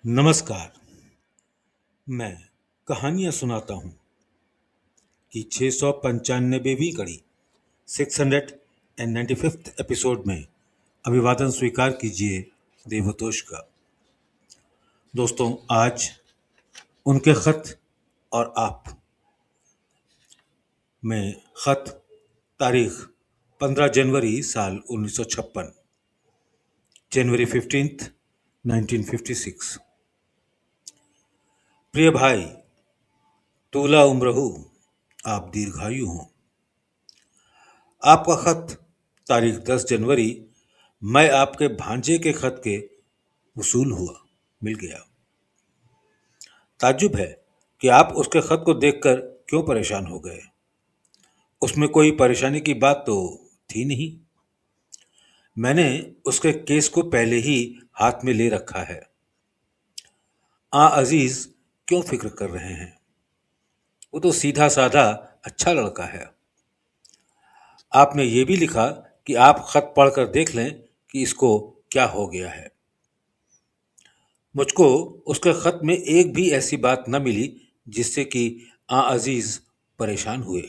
नमस्कार। मैं कहानियाँ सुनाता हूँ कि 695वीं कड़ी 695th एपिसोड में अभिवादन स्वीकार कीजिए देवतोष का। दोस्तों, आज उनके खत और आप में खत तारीख 15 जनवरी साल 1956, जनवरी 15th 1956। प्रिय भाई, तूला उम्र हो, आप दीर्घायु हों। आपका खत तारीख 10 जनवरी मैं आपके भांजे के खत के वसूल हुआ मिल गया। ताज्जुब है कि आप उसके खत को देखकर क्यों परेशान हो गए। उसमें कोई परेशानी की बात तो थी नहीं। मैंने उसके केस को पहले ही हाथ में ले रखा है। अजीज क्यों फिक्र कर रहे हैं? वो तो सीधा साधा अच्छा लड़का है। आपने ये भी लिखा कि आप खत पढ़कर देख लें कि इसको क्या हो गया है। मुझको उसके खत में एक भी ऐसी बात न मिली जिससे कि अजीज परेशान हुए।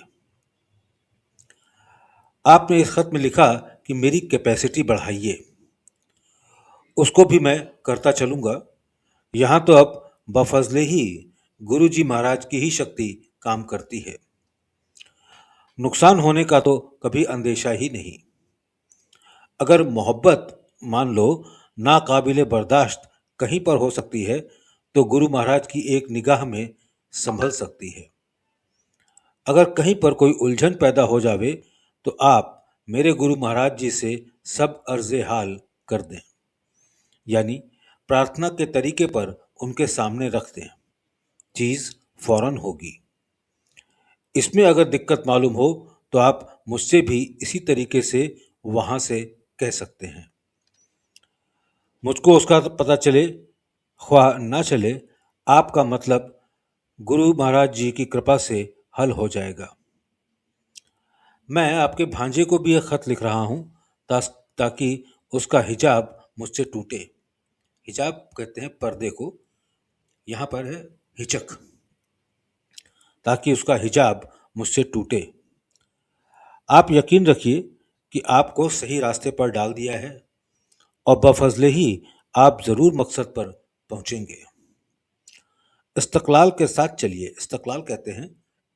आपने इस खत में लिखा कि मेरी कैपेसिटी बढ़ाइए। उसको भी मैं करता चलूंगा। यहाँ तो अब बफजले ही गुरुजी महाराज की ही शक्ति काम करती है। नुकसान होने का तो कभी अंदेशा ही नहीं। अगर मोहब्बत मान लो नाकाबिले बर्दाश्त कहीं पर हो सकती है तो गुरु महाराज की एक निगाह में संभल सकती है। अगर कहीं पर कोई उलझन पैदा हो जावे तो आप मेरे गुरु महाराज जी से सब अर्ज़े हाल कर दें, यानी प्रार्थना के तरीके पर उनके सामने रख दें। चीज़ फौरन होगी। इसमें अगर दिक्कत मालूम हो तो आप मुझसे भी इसी तरीके से वहां से कह सकते हैं। मुझको उसका पता चले ख्वाह ना चले, आपका मतलब गुरु महाराज जी की कृपा से हल हो जाएगा। मैं आपके भांजे को भी एक खत लिख रहा हूं ताकि उसका हिजाब मुझसे टूटे। हिजाब कहते हैं पर्दे को, यहां पर है हिचक। ताकि उसका हिजाब मुझसे टूटे। आप यकीन रखिए कि आपको सही रास्ते पर डाल दिया है और बफजले ही आप जरूर मकसद पर पहुंचेंगे। इस्तकलाल के साथ चलिए। इस्तकलाल कहते हैं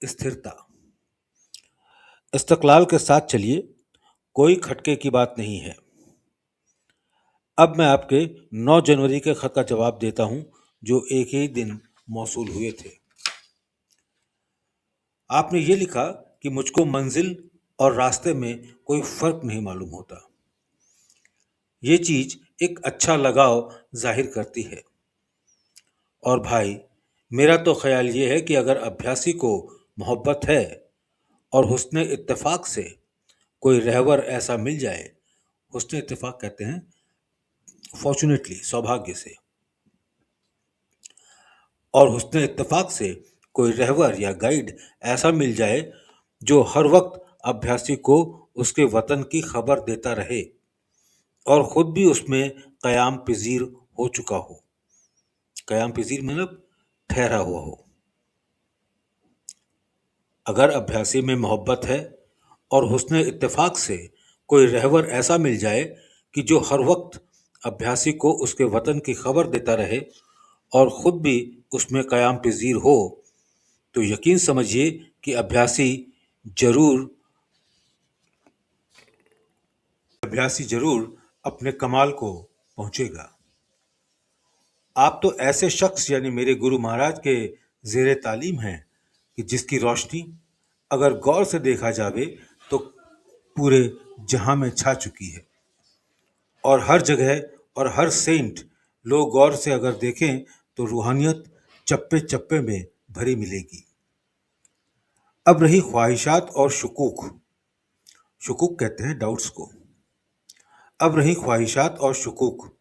स्थिरता। इस्तकलाल के साथ चलिए, कोई खटके की बात नहीं है। अब मैं आपके 9 जनवरी के खत का जवाब देता हूं जो एक ही दिन मौसूल हुए थे। आपने ये लिखा कि मुझको मंजिल और रास्ते में कोई फर्क नहीं मालूम होता। ये चीज एक अच्छा लगाव जाहिर करती है। और भाई, मेरा तो ख्याल ये है कि अगर अभ्यासी को मोहब्बत है और हुस्न इत्तेफाक से कोई रहवर ऐसा मिल जाए, हुस्न इत्तेफाक कहते हैं फॉर्चुनेटली, सौभाग्य से, और हुस्न इत्तेफाक से कोई रहवर या गाइड ऐसा मिल जाए जो हर वक्त अभ्यासी को उसके वतन की खबर देता रहे और खुद भी उसमें कयाम पजीर हो चुका हो। कयाम पजीर मतलब ठहरा हुआ हो। अगर अभ्यासी में मोहब्बत है और हुस्न इत्तेफाक से कोई रहवर ऐसा मिल जाए कि जो हर वक्त अभ्यासी को उसके वतन की खबर देता रहे और खुद भी उसमें कयाम पजीर हो, तो यकीन समझिए कि अभ्यासी जरूर अपने कमाल को पहुंचेगा। आप तो ऐसे शख्स यानी मेरे गुरु महाराज के जेर तालीम हैं कि जिसकी रोशनी अगर गौर से देखा जावे तो पूरे जहां में छा चुकी है और हर जगह और हर सेंट लोग गौर से अगर देखें तो रूहानियत चप्पे चप्पे में भरी मिलेगी। अब रही ख्वाहिशात और शुकूक। शुकूक कहते हैं डाउट्स को। अब रही ख्वाहिशात और शुकूक,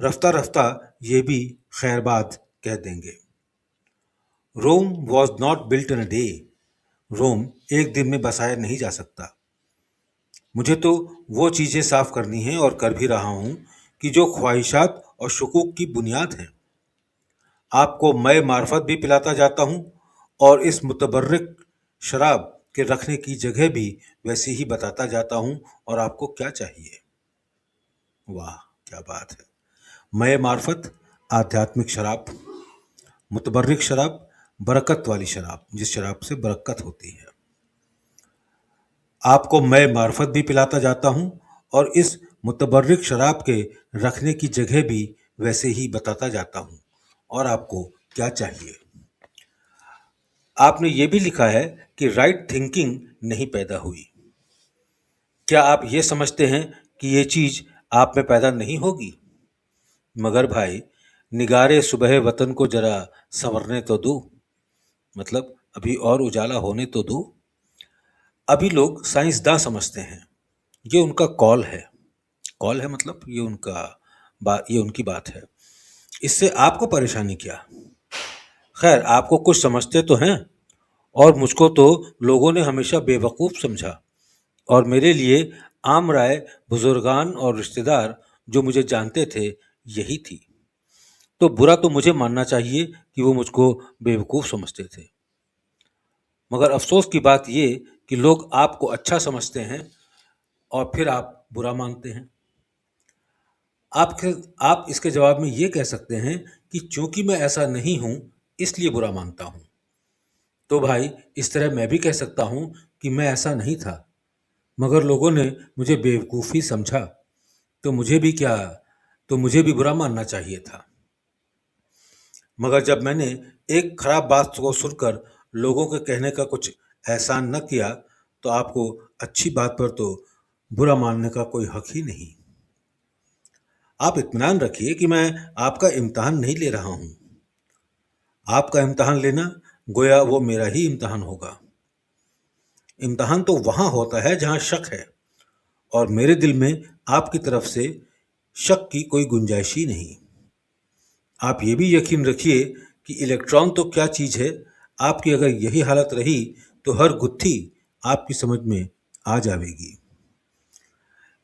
रफ्ता रफ्ता ये भी खैरबाद कह देंगे। Rome was not built in a day. Rome एक दिन में बसाया नहीं जा सकता। मुझे तो वो चीज़ें साफ करनी हैं और कर भी रहा हूं कि जो ख्वाहिशात और शुकूक की बुनियाद हैं। आपको मैं मार्फत भी पिलाता जाता हूँ और इस मुतबर्रिक शराब के रखने की जगह भी वैसे ही बताता जाता हूँ और आपको क्या चाहिए। वाह, क्या बात है। मैं मार्फत आध्यात्मिक शराब, मुतबर्रिक शराब बरकत वाली शराब, जिस शराब से बरकत होती है। आपको मैं मार्फत भी पिलाता जाता हूँ और इस मुतबर्रिक शराब के रखने की जगह भी वैसे ही बताता जाता हूँ और आपको क्या चाहिए। आपने ये भी लिखा है कि राइट थिंकिंग नहीं पैदा हुई। क्या आप ये समझते हैं कि ये चीज़ आप में पैदा नहीं होगी? मगर भाई, निगारे सुबह वतन को जरा संवरने तो दो, मतलब अभी और उजाला होने तो दो। अभी लोग साइंसदां समझते हैं, ये उनका कॉल है। कॉल है मतलब ये उनकी बात है। इससे आपको परेशानी क्या? खैर, आपको कुछ समझते तो हैं और मुझको तो लोगों ने हमेशा बेवकूफ़ समझा और मेरे लिए आम राय बुजुर्गान और रिश्तेदार जो मुझे जानते थे यही थी। तो बुरा तो मुझे मानना चाहिए कि वो मुझको बेवकूफ़ समझते थे। मगर अफसोस की बात ये कि लोग आपको अच्छा समझते हैं और फिर आप बुरा मानते हैं। आप इसके जवाब में ये कह सकते हैं कि चूंकि मैं ऐसा नहीं हूं इसलिए बुरा मानता हूं। तो भाई, इस तरह मैं भी कह सकता हूं कि मैं ऐसा नहीं था मगर लोगों ने मुझे बेवकूफ़ी समझा, तो मुझे भी बुरा मानना चाहिए था। मगर जब मैंने एक खराब बात को सुनकर लोगों के कहने का कुछ एहसान न किया तो आपको अच्छी बात पर तो बुरा मानने का कोई हक ही नहीं। आप इत्मीनान रखिए कि मैं आपका इम्तहान नहीं ले रहा हूं। आपका इम्तहान लेना गोया वो मेरा ही इम्तहान होगा। इम्तहान तो वहां होता है जहां शक है और मेरे दिल में आपकी तरफ से शक की कोई गुंजाइश ही नहीं। आप ये भी यकीन रखिए कि इलेक्ट्रॉन तो क्या चीज़ है, आपकी अगर यही हालत रही तो हर गुत्थी आपकी समझ में आ जाएगी।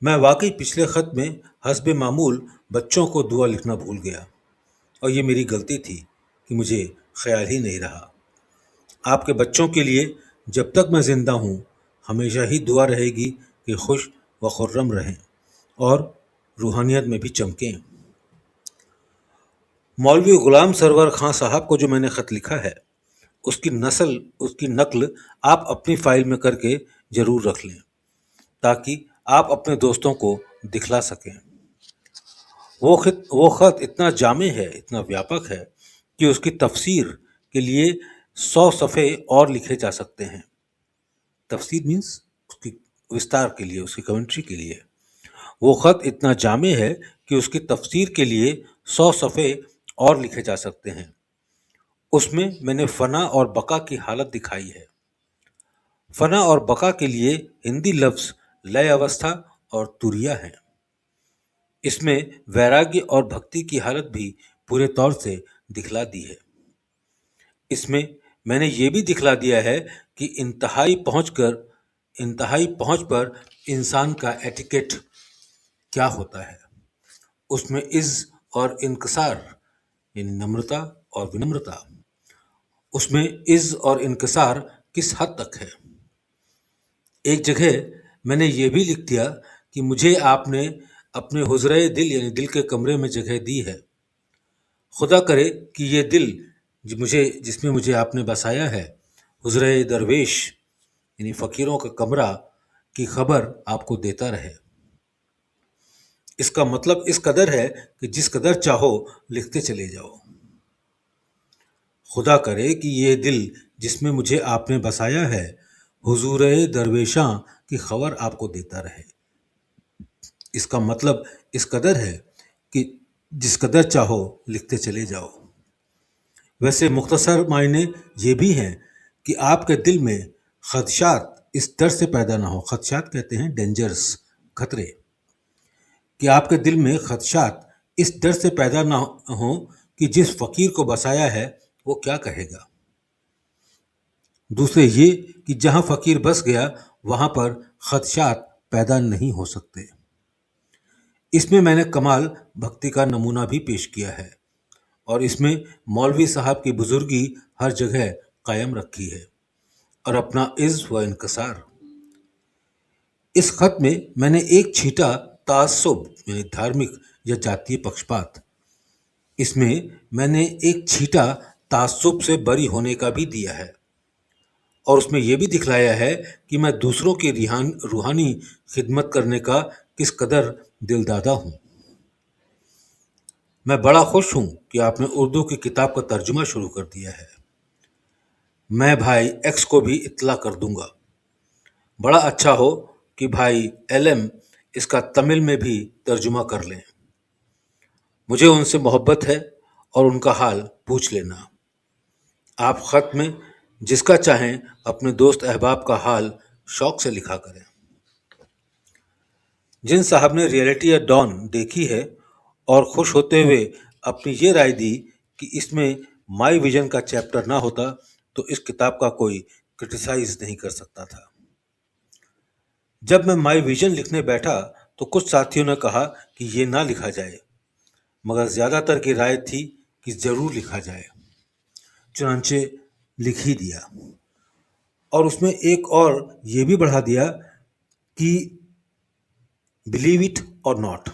मैं वाकई पिछले खत में हस्बे मामूल बच्चों को दुआ लिखना भूल गया और ये मेरी गलती थी कि मुझे ख्याल ही नहीं रहा। आपके बच्चों के लिए जब तक मैं ज़िंदा हूँ हमेशा ही दुआ रहेगी कि खुश व खुर्रम रहें और रूहानियत में भी चमकें। मौलवी गुलाम सरवर खां साहब को जो मैंने ख़त लिखा है उसकी नकल आप अपनी फ़ाइल में करके ज़रूर रख लें ताकि आप अपने दोस्तों को दिखला सकें। वो ख़त इतना जामे है, इतना व्यापक है कि उसकी तफसीर के लिए 100 सफ़े और लिखे जा सकते हैं। तफसीर मीन्स उसकी विस्तार के लिए, उसकी कमेंट्री के लिए। वो ख़त इतना जामे है कि उसकी तफसीर के लिए 100 सफ़े और लिखे जा सकते हैं। उसमें मैंने फ़ना और बका की हालत दिखाई है। फ़ना और बका के लिए हिंदी लफ्ज़ लय अवस्था और तुरिया है। इसमें वैराग्य और भक्ति की हालत भी पूरे तौर से दिखला दी है। इसमें मैंने ये भी दिखला दिया है कि इंतहाई पहुंच पर इंसान का एटिकेट क्या होता है। उसमें इज़्ज़ और इनकिसार यानी नम्रता और विनम्रता, उसमें इज़्ज़ और इनकिसार किस हद तक है। एक जगह मैंने ये भी लिख दिया कि मुझे आपने अपने हुजरे दिल यानी दिल के कमरे में जगह दी है। खुदा करे कि ये दिल जिसमें मुझे आपने बसाया है हुजरे दरवेश यानी फ़कीरों का कमरा की खबर आपको देता रहे। इसका मतलब इस कदर है कि जिस कदर चाहो लिखते चले जाओ। खुदा करे कि ये दिल जिसमें मुझे आपने बसाया है हुजूरे दरवेशां की खबर आपको देता रहे। इसका मतलब इस कदर है कि जिस कदर चाहो लिखते चले जाओ। वैसे मुख्तसर मायने ये भी हैं कि आपके दिल में खदशात इस डर से पैदा ना हो। खदशात कहते हैं डेंजर्स, खतरे। कि आपके दिल में खदशात इस डर से पैदा ना हो कि जिस फ़कीर को बसाया है वो क्या कहेगा। दूसरे ये कि जहाँ फ़कीर बस गया वहाँ पर खदशात पैदा नहीं हो सकते। इसमें मैंने कमाल भक्ति का नमूना भी पेश किया है और इसमें मौलवी साहब की बुजुर्गी हर जगह कायम रखी है और अपना इज़्ज़ व इनकसार। इस खत में मैंने एक छींटा तासुब यानी धार्मिक या जातीय पक्षपात, इसमें मैंने एक छींटा तासुब से बरी होने का भी दिया है और उसमें यह भी दिखलाया है कि मैं दूसरों की रूहानी खिदमत करने का किस कदर दिलदादा हूं। मैं बड़ा खुश हूं कि आपने उर्दू की किताब का तर्जुमा शुरू कर दिया है। मैं भाई एक्स को भी इत्तला कर दूंगा। बड़ा अच्छा हो कि भाई एलएम इसका तमिल में भी तर्जुमा कर लें। मुझे उनसे मोहब्बत है और उनका हाल पूछ लेना। आप खत में जिसका चाहें अपने दोस्त अहबाब का हाल शौक से लिखा करें। जिन साहब ने रियलिटी या डॉन देखी है और खुश होते हुए अपनी ये राय दी कि इसमें माई विजन का चैप्टर ना होता तो इस किताब का कोई क्रिटिसाइज नहीं कर सकता था। जब मैं माई विजन लिखने बैठा तो कुछ साथियों ने कहा कि ये ना लिखा जाए, मगर ज़्यादातर की राय थी कि ज़रूर लिखा जाए। चुनांचे लिख ही दिया और उसमें एक और ये भी बढ़ा दिया कि बिलीव इट और नॉट,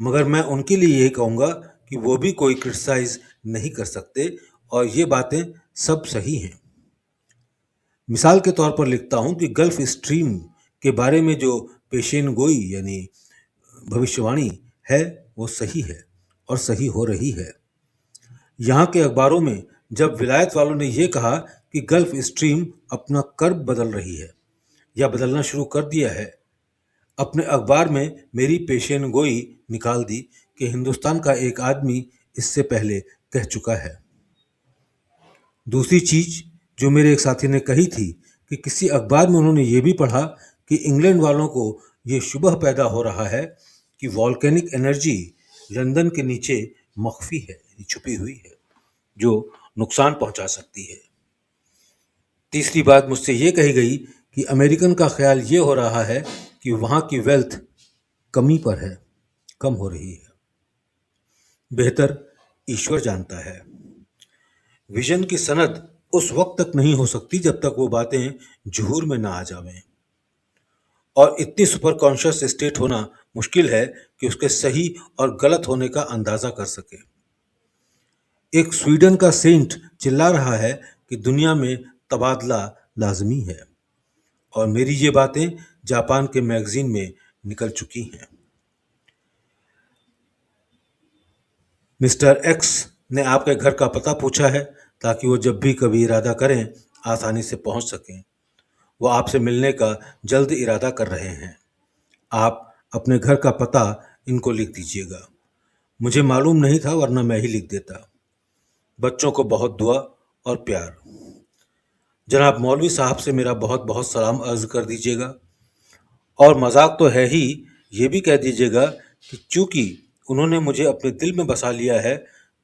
मगर मैं उनके लिए यही कहूँगा कि वो भी कोई क्रिटिसाइज नहीं कर सकते और ये बातें सब सही हैं। मिसाल के तौर पर लिखता हूँ कि गल्फ स्ट्रीम के बारे में जो पेशेन गोई यानी भविष्यवाणी है वो सही है और सही हो रही है। यहाँ के अखबारों में जब विलायत वालों ने ये कहा कि गल्फ स्ट्रीम अपना कर्ब बदल रही है या बदलना शुरू कर दिया है, अपने अखबार में मेरी पेशेन गोई निकाल दी कि हिंदुस्तान का एक आदमी इससे पहले कह चुका है। दूसरी चीज जो मेरे एक साथी ने कही थी कि किसी अखबार में उन्होंने ये भी पढ़ा कि इंग्लैंड वालों को ये शुबह पैदा हो रहा है कि वॉल्केनिक एनर्जी लंदन के नीचे मख्फी है, छुपी हुई है, जो नुकसान पहुंचा सकती है। तीसरी बात मुझसे ये कही गई कि अमेरिकन का ख्याल ये हो रहा है कि वहाँ की वेल्थ कमी पर है, कम हो रही है। बेहतर ईश्वर जानता है। विजन की सनद उस वक्त तक नहीं हो सकती जब तक वो बातें जुहूर में ना आ जावें, और इतनी सुपर कॉन्शियस स्टेट होना मुश्किल है कि उसके सही और गलत होने का अंदाजा कर सके। एक स्वीडन का सेंट चिल्ला रहा है कि दुनिया में तबादला लाजमी है, और मेरी ये बातें जापान के मैगजीन में निकल चुकी हैं। मिस्टर एक्स ने आपके घर का पता पूछा है ताकि वो जब भी कभी इरादा करें आसानी से पहुंच सकें। वो आपसे मिलने का जल्द इरादा कर रहे हैं। आप अपने घर का पता इनको लिख दीजिएगा। मुझे मालूम नहीं था वरना मैं ही लिख देता। बच्चों को बहुत दुआ और प्यार। जनाब मौलवी साहब से मेरा बहुत बहुत सलाम अर्ज कर दीजिएगा, और मजाक तो है ही, ये भी कह दीजिएगा कि चूंकि उन्होंने मुझे अपने दिल में बसा लिया है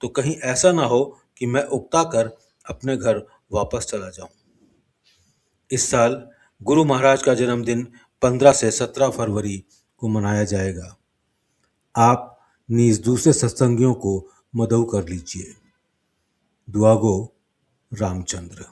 तो कहीं ऐसा ना हो कि मैं उकता कर अपने घर वापस चला जाऊं। इस साल गुरु महाराज का जन्मदिन 15 से 17 फरवरी को मनाया जाएगा। आप नीज दूसरे सत्संगियों को मदऊ कर लीजिए। दुआगो रामचंद्र।